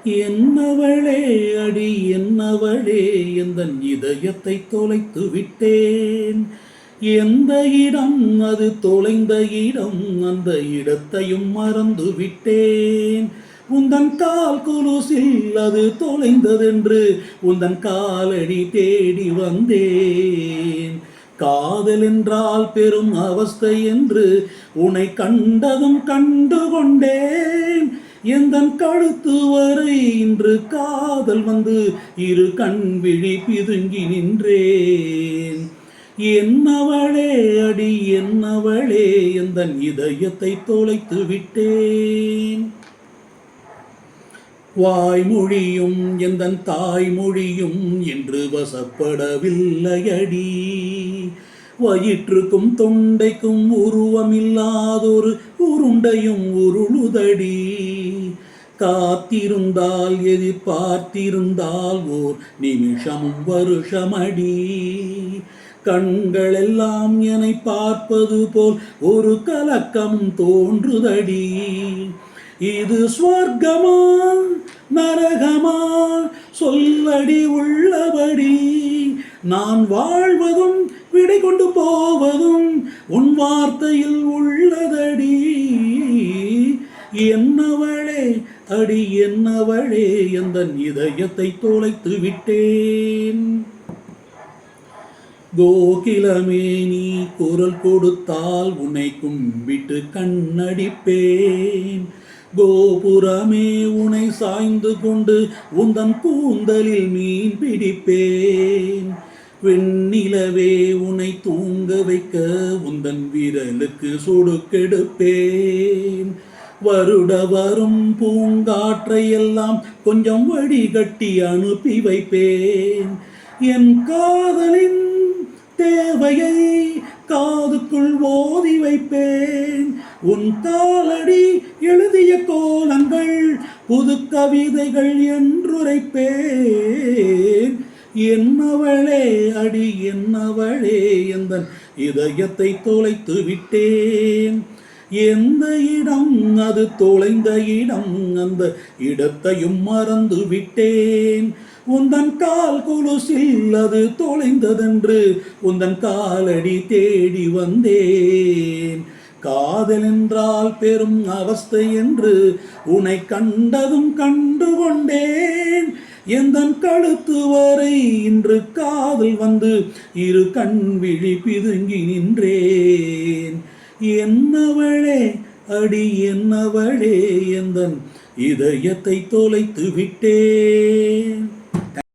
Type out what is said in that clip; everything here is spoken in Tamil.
என்னவளே அடி என்னவளே எந்தன் இதயத்தை தொலைத்து விட்டேன். எந்த இடம் அது தொலைந்த இடம், அந்த இடத்தையும் மறந்து விட்டேன். உந்தன் கால் கொலுசில் அது தொலைந்ததென்று உந்தன் காலடி தேடி வந்தேன். காதல் என்றால் பெரும் அவஸ்தை என்று உன்னை கண்டதும் கண்டு கொண்டேன். எந்தன் கழுத்து வரை இன்று காதல் வந்து இரு கண் விழி பிதுங்கி நின்றேன். என்னவளே அடி என்னவளே எந்தன் இதயத்தை தொலைத்து விட்டேன். வாய்மொழியும் எந்தன் தாய்மொழியும் என்று வசப்படவில்லையடி. வயிற்றுக்கும் தொண்டைக்கும் உருவமில்லாதொரு உருண்டையும் உருளுதடி. காத்திருந்தால் எதிர்பார்த்திருந்தால் ஓர் நிமிஷமும் வருஷமடி. கண்களெல்லாம் என்னை பார்ப்பது போல் ஒரு கலக்கம் தோன்றுதடி. இது ஸ்வர்க்கமா நரகமா சொல்லடி உள்ளபடி. நான் வாழ்வதும் விடை கொண்டு போவதும் உன் வார்த்தையில் உள்ளதடி. என்னவளே அடி என்னவளே எந்தன் இதயத்தை தொலைத்து விட்டேன். கோகிலமே நீ குரல் கொடுத்தால் உன்னை கும்பிட்டு கண்ணடிப்பேன். கோபுரமே உன்னை சாய்ந்து கொண்டு உந்தன் கூந்தலில் மீன் பிடிப்பேன். வெண்ணிலவே உன்னை தூங்க வைக்க உந்தன் விரலுக்கு சொடுக்கெடுப்பேன். வருட வரும் பூங்காற்றை எல்லாம் கொஞ்சம் வடிகட்டி அனுப்பி வைப்பேன். என் காதலின் தேவையை காதுக்குள் ஓதி வைப்பேன். உன் காலடி எழுதிய கோலங்கள் புது கவிதைகள் என்றுரைப்பேன். என்னவளே அடி என்னவளே எந்தன் இதயத்தை தொலைத்து விட்டேன். எந்த இடம் அது தொலைந்த இடம், அந்த இடத்தையும் மறந்து விட்டேன். உந்தன் கால் கொலுசில் அது தொலைந்ததென்று உந்தன் காலடி தேடி வந்தேன். காதல் என்றால் பெரும் அவஸ்தை என்று உன்னை கண்டதும் கண்டு கொண்டேன். எந்தன் கழுத்து வரை இன்று காதல் வந்து இரு கண் விழி பிதுங்கி நின்றேன். என்னவளே அடி என்னவளே எந்தன் இதயத்தை தொலைத்து விட்டேன்.